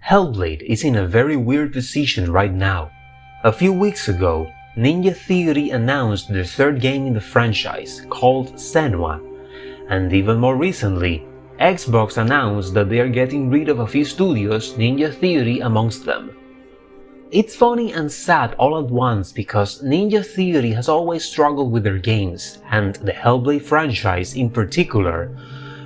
Hellblade is in a very weird position right now. A few weeks ago, Ninja Theory announced their third game in the franchise, called Senua, and even more recently, Xbox announced that they are getting rid of a few studios, Ninja Theory amongst them. It's funny and sad all at once because Ninja Theory has always struggled with their games, and the Hellblade franchise in particular,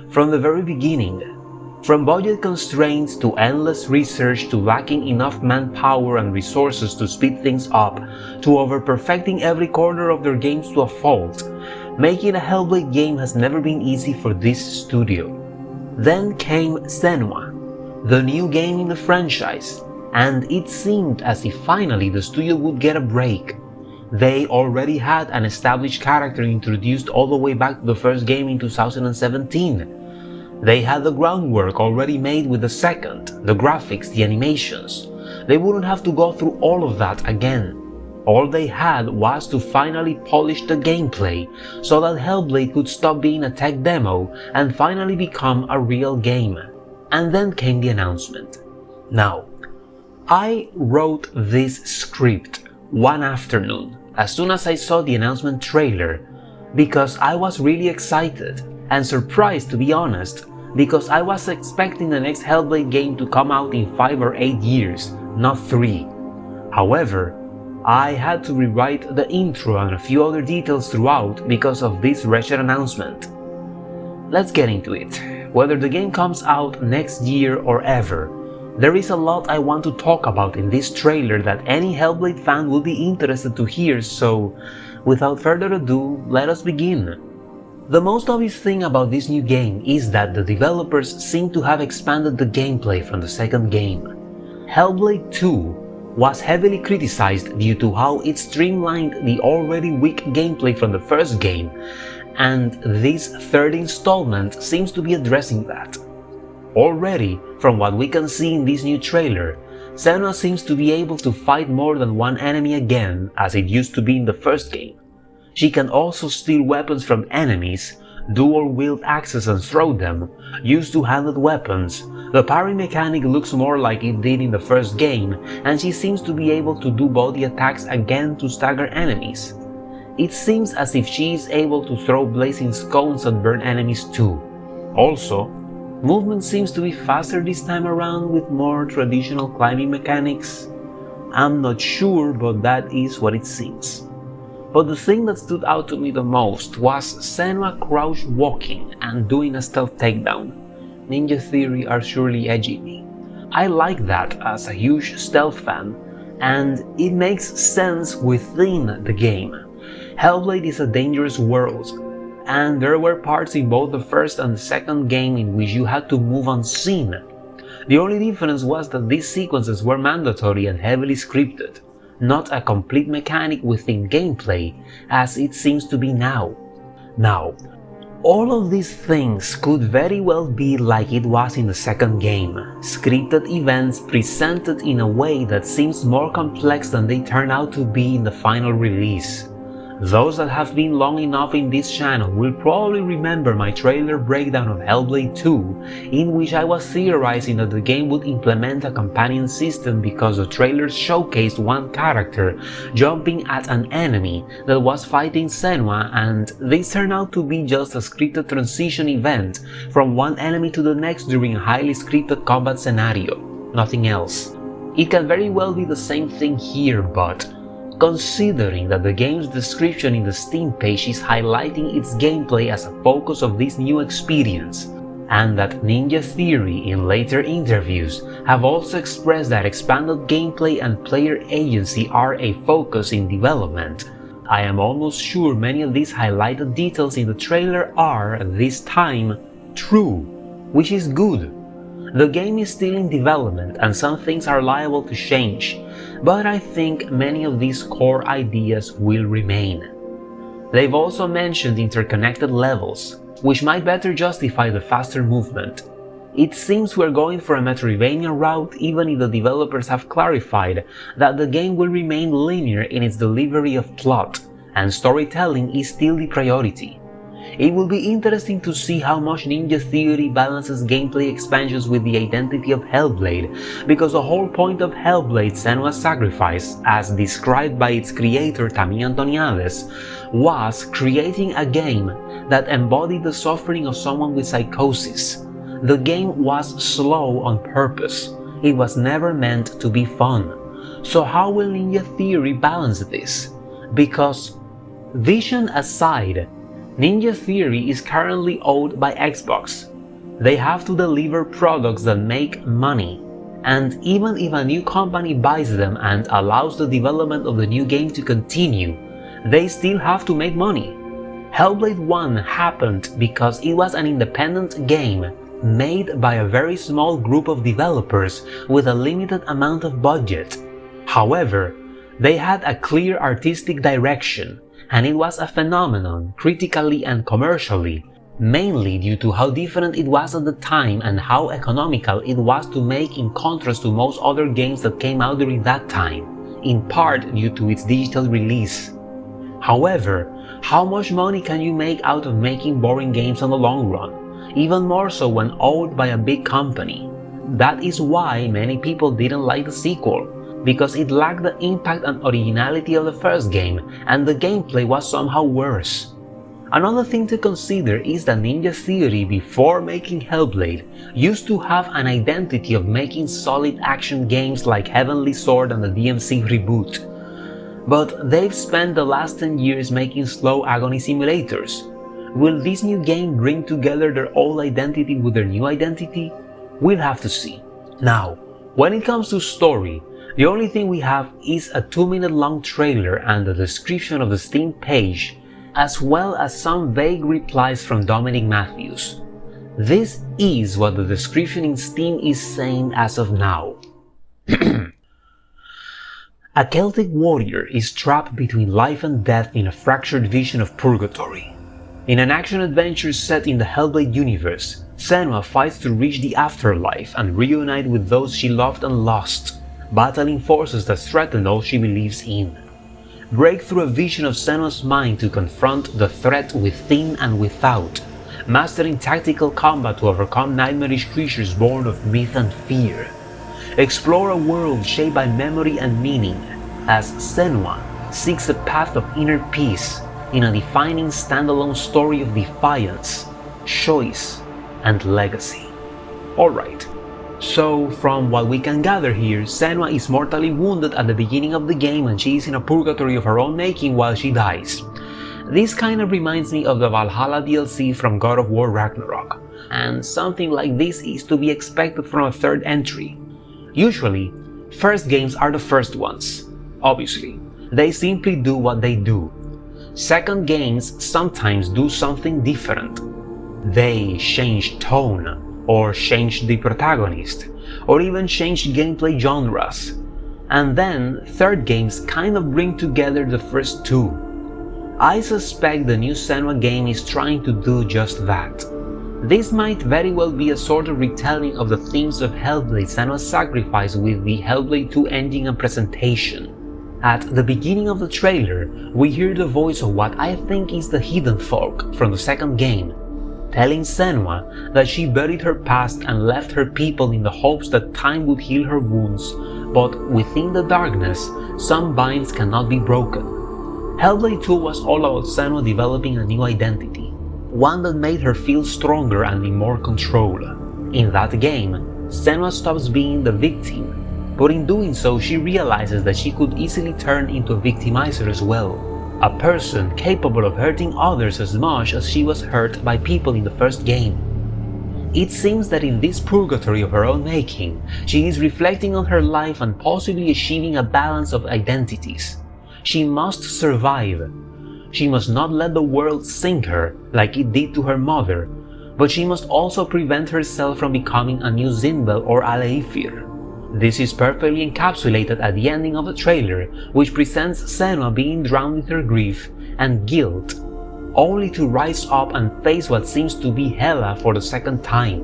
from the very beginning. From budget constraints to endless research to lacking enough manpower and resources to speed things up, to over-perfecting every corner of their games to a fault, making a Hellblade game has never been easy for this studio. Then came Senua, the new game in the franchise, and it seemed as if finally the studio would get a break. They already had an established character introduced all the way back to the first game in 2017. They had the groundwork already made with the second, the graphics, the animations. They wouldn't have to go through all of that again. All they had was to finally polish the gameplay so that Hellblade could stop being a tech demo and finally become a real game. And then came the announcement. Now, I wrote this script one afternoon as soon as I saw the announcement trailer because I was really excited and surprised, to be honest, because I was expecting the next Hellblade game to come out in 5 or 8 years, not 3. However, I had to rewrite the intro and a few other details throughout because of this wretched announcement. Let's get into it. Whether the game comes out next year or ever, there is a lot I want to talk about in this trailer that any Hellblade fan will be interested to hear, so without further ado, let us begin. The most obvious thing about this new game is that the developers seem to have expanded the gameplay from the second game. Hellblade 2 was heavily criticized due to how it streamlined the already weak gameplay from the first game, and this third installment seems to be addressing that. Already, from what we can see in this new trailer, Senua seems to be able to fight more than one enemy again as it used to be in the first game. She can also steal weapons from enemies, dual-wield axes and throw them, use two-handed weapons. The parry mechanic looks more like it did in the first game, and she seems to be able to do body attacks again to stagger enemies. It seems as if she is able to throw blazing scones and burn enemies too. Also, movement seems to be faster this time around with more traditional climbing mechanics. I'm not sure, but that is what it seems. But the thing that stood out to me the most was Senua crouch walking and doing a stealth takedown. Ninja Theory are surely edging me. I like that as a huge stealth fan, and it makes sense within the game. Hellblade is a dangerous world, and there were parts in both the first and the second game in which you had to move unseen. The only difference was that these sequences were mandatory and heavily scripted, not a complete mechanic within gameplay, as it seems to be now. Now, all of these things could very well be like it was in the second game, scripted events presented in a way that seems more complex than they turn out to be in the final release. Those that have been long enough in this channel will probably remember my trailer breakdown of Hellblade 2, in which I was theorizing that the game would implement a companion system because the trailer showcased one character jumping at an enemy that was fighting Senua, and this turned out to be just a scripted transition event from one enemy to the next during a highly scripted combat scenario, nothing else. It can very well be the same thing here, but considering that the game's description in the Steam page is highlighting its gameplay as a focus of this new experience, and that Ninja Theory in later interviews have also expressed that expanded gameplay and player agency are a focus in development, I am almost sure many of these highlighted details in the trailer are, this time, true, which is good. The game is still in development and some things are liable to change, but I think many of these core ideas will remain. They've also mentioned interconnected levels, which might better justify the faster movement. It seems we're going for a Metroidvania route even if the developers have clarified that the game will remain linear in its delivery of plot, and storytelling is still the priority. It will be interesting to see how much Ninja Theory balances gameplay expansions with the identity of Hellblade, because the whole point of Hellblade: Senua's Sacrifice, as described by its creator Tami Antoniades, was creating a game that embodied the suffering of someone with psychosis. The game was slow on purpose. It was never meant to be fun. So how will Ninja Theory balance this? Because, vision aside, Ninja Theory is currently owned by Xbox. They have to deliver products that make money, and even if a new company buys them and allows the development of the new game to continue, they still have to make money. Hellblade 1 happened because it was an independent game made by a very small group of developers with a limited amount of budget. However, they had a clear artistic direction, and it was a phenomenon critically and commercially, mainly due to how different it was at the time and how economical it was to make in contrast to most other games that came out during that time, in part due to its digital release. However, how much money can you make out of making boring games on the long run, even more so when owned by a big company? That is why many people didn't like the sequel, because it lacked the impact and originality of the first game, and the gameplay was somehow worse. Another thing to consider is that Ninja Theory, before making Hellblade, used to have an identity of making solid action games like Heavenly Sword and the DMC reboot. But they've spent the last 10 years making slow agony simulators. Will this new game bring together their old identity with their new identity? We'll have to see. Now, when it comes to story, the only thing we have is a 2-minute long trailer and the description of the Steam page, as well as some vague replies from Dominic Matthews. This is what the description in Steam is saying as of now. A Celtic warrior is trapped between life and death in a fractured vision of purgatory. In an action-adventure set in the Hellblade universe, Senua fights to reach the afterlife and reunite with those she loved and lost, battling forces that threaten all she believes in. Break through a vision of Senua's mind to confront the threat within and without, mastering tactical combat to overcome nightmarish creatures born of myth and fear. Explore a world shaped by memory and meaning, as Senua seeks a path of inner peace in a defining standalone story of defiance, choice, and legacy. Alright, so from what we can gather here, Senua is mortally wounded at the beginning of the game and she is in a purgatory of her own making while she dies. This kind of reminds me of the Valhalla DLC from God of War Ragnarok, and something like this is to be expected from a third entry. Usually, first games are the first ones. Obviously, they simply do what they do. Second games sometimes do something different. They change tone, or change the protagonist, or even change gameplay genres. And then, third games kind of bring together the first two. I suspect the new Senua game is trying to do just that. This might very well be a sort of retelling of the themes of Hellblade: Senua's Sacrifice with the Hellblade 2 ending and presentation. At the beginning of the trailer, we hear the voice of what I think is the Hidden Folk from the second game, telling Senua that she buried her past and left her people in the hopes that time would heal her wounds, but within the darkness, some binds cannot be broken. Hellblade 2 was all about Senua developing a new identity, one that made her feel stronger and in more control. In that game, Senua stops being the victim, but in doing so she realizes that she could easily turn into a victimizer as well, a person capable of hurting others as much as she was hurt by people in the first game. It seems that in this purgatory of her own making, she is reflecting on her life and possibly achieving a balance of identities. She must survive. She must not let the world sink her like it did to her mother, but she must also prevent herself from becoming a new Zinbel or Aleifir. This is perfectly encapsulated at the ending of the trailer, which presents Senua being drowned in her grief and guilt, only to rise up and face what seems to be Hela for the second time.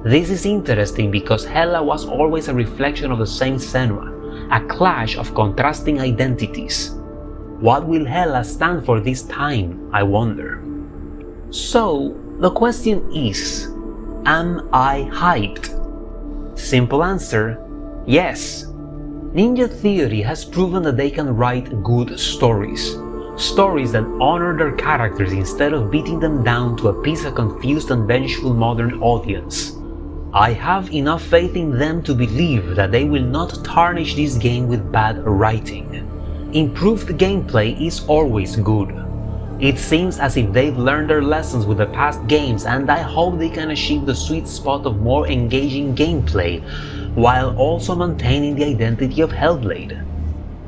This is interesting because Hela was always a reflection of the same Senua, a clash of contrasting identities. What will Hela stand for this time, I wonder? So, the question is, am I hyped? Simple answer, yes. Ninja Theory has proven that they can write good stories. Stories that honor their characters instead of beating them down to appease a confused and vengeful modern audience. I have enough faith in them to believe that they will not tarnish this game with bad writing. Improved gameplay is always good. It seems as if they've learned their lessons with the past games, and I hope they can achieve the sweet spot of more engaging gameplay, while also maintaining the identity of Hellblade.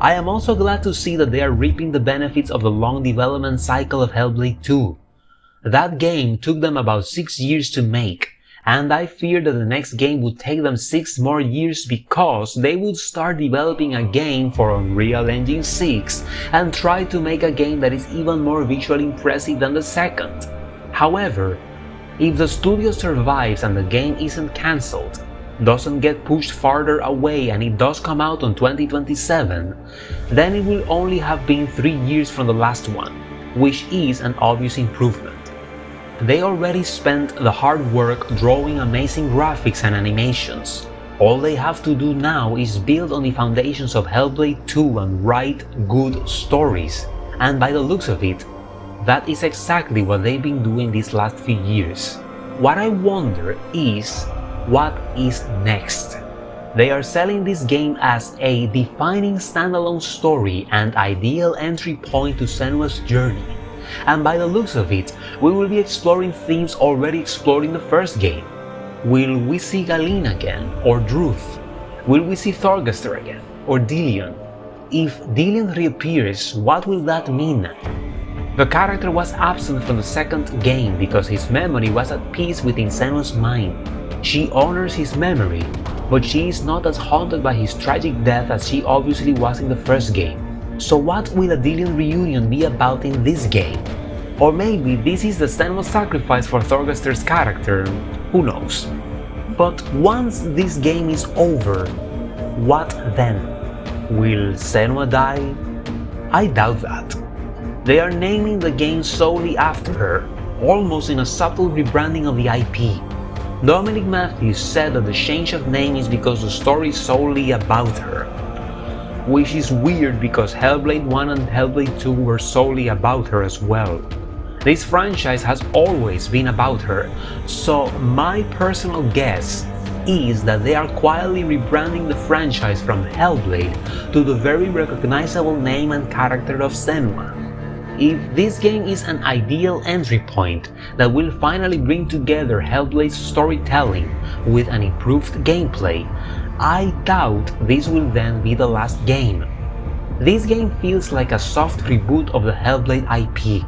I am also glad to see that they are reaping the benefits of the long development cycle of Hellblade 2. That game took them about 6 years to make, and I fear that the next game would take them 6 more years because they would start developing a game for Unreal Engine 6 and try to make a game that is even more visually impressive than the second. However, if the studio survives and the game isn't cancelled, doesn't get pushed farther away, and it does come out on 2027, then it will only have been 3 years from the last one, which is an obvious improvement. They already spent the hard work drawing amazing graphics and animations. All they have to do now is build on the foundations of Hellblade 2 and write good stories, and by the looks of it, that is exactly what they've been doing these last few years. What I wonder is, what is next? They are selling this game as a defining standalone story and ideal entry point to Senua's journey. And by the looks of it, we will be exploring themes already explored in the first game. Will we see Galina again, or Druth? Will we see Thorgester again, or Dillion? If Dillion reappears, what will that mean? The character was absent from the second game because his memory was at peace within Senua's mind. She honors his memory, but she is not as haunted by his tragic death as she obviously was in the first game. So what will a Dillion reunion be about in this game? Or maybe this is the Senua sacrifice for Thorgester's character, who knows. But once this game is over, what then? Will Senua die? I doubt that. They are naming the game solely after her, almost in a subtle rebranding of the IP. Dominic Matthews said that the change of name is because the story is solely about her, which is weird because Hellblade 1 and Hellblade 2 were solely about her as well. This franchise has always been about her, so my personal guess is that they are quietly rebranding the franchise from Hellblade to the very recognizable name and character of Senua. If this game is an ideal entry point that will finally bring together Hellblade's storytelling with an improved gameplay, I doubt this will then be the last game. This game feels like a soft reboot of the Hellblade IP.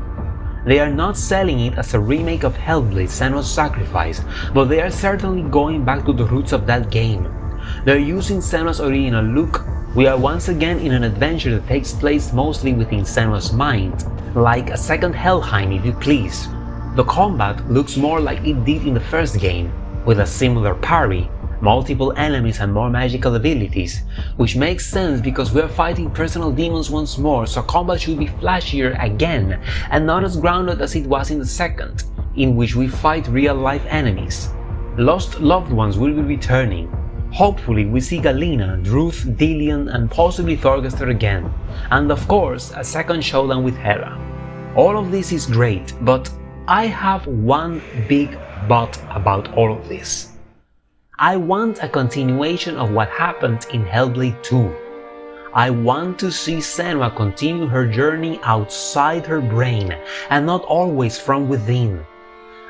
They are not selling it as a remake of Hellblade: Senua's Sacrifice, but they are certainly going back to the roots of that game. They're using Senua's original look. We are once again in an adventure that takes place mostly within Senua's mind, like a second Helheim if you please. The combat looks more like it did in the first game, with a similar parry, multiple enemies and more magical abilities, which makes sense because we are fighting personal demons once more, so combat should be flashier again and not as grounded as it was in the second, in which we fight real-life enemies. Lost loved ones will be returning. Hopefully we see Galina, Druth, Dillion and possibly Thorgester again, and of course a second showdown with Hera. All of this is great, but I have one big but about all of this. I want a continuation of what happened in Hellblade 2. I want to see Senua continue her journey outside her brain and not always from within.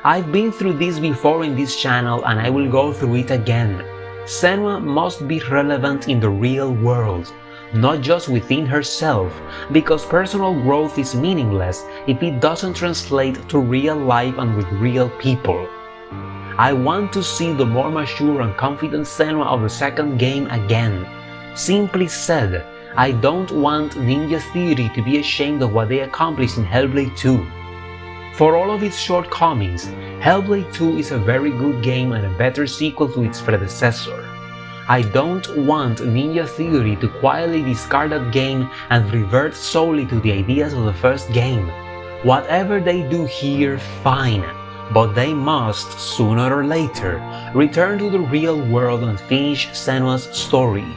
I've been through this before in this channel and I will go through it again. Senua must be relevant in the real world, not just within herself, because personal growth is meaningless if it doesn't translate to real life and with real people. I want to see the more mature and confident Senua of the second game again. Simply said, I don't want Ninja Theory to be ashamed of what they accomplished in Hellblade 2. For all of its shortcomings, Hellblade 2 is a very good game and a better sequel to its predecessor. I don't want Ninja Theory to quietly discard that game and revert solely to the ideas of the first game. Whatever they do here, fine, but they must, sooner or later, return to the real world and finish Senua's story.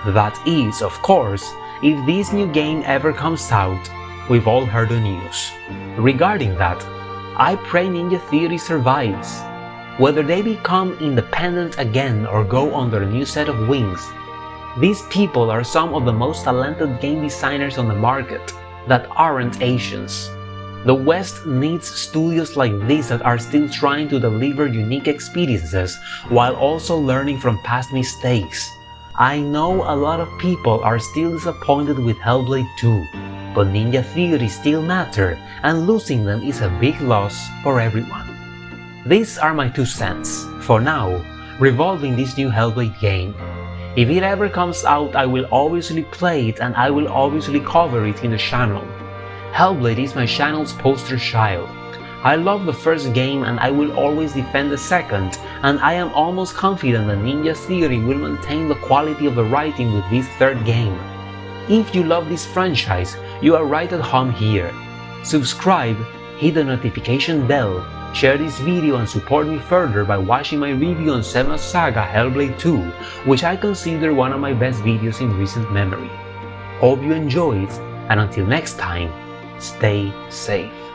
That is, of course, if this new game ever comes out. We've all heard the news. Regarding that, I pray Ninja Theory survives. Whether they become independent again or go under a new set of wings, these people are some of the most talented game designers on the market that aren't Asians. The West needs studios like this that are still trying to deliver unique experiences while also learning from past mistakes. I know a lot of people are still disappointed with Hellblade 2, but Ninja Theory still matter, and losing them is a big loss for everyone. These are my 2 cents, for now, revolving this new Hellblade game. If it ever comes out, I will obviously play it and I will obviously cover it in the channel. Hellblade is my channel's poster child. I love the first game and I will always defend the second, and I am almost confident that Ninja Theory will maintain the quality of the writing with this third game. If you love this franchise, you are right at home here. Subscribe, hit the notification bell, share this video and support me further by watching my review on Senua's Saga Hellblade 2, which I consider one of my best videos in recent memory. Hope you enjoyed, and until next time, stay safe.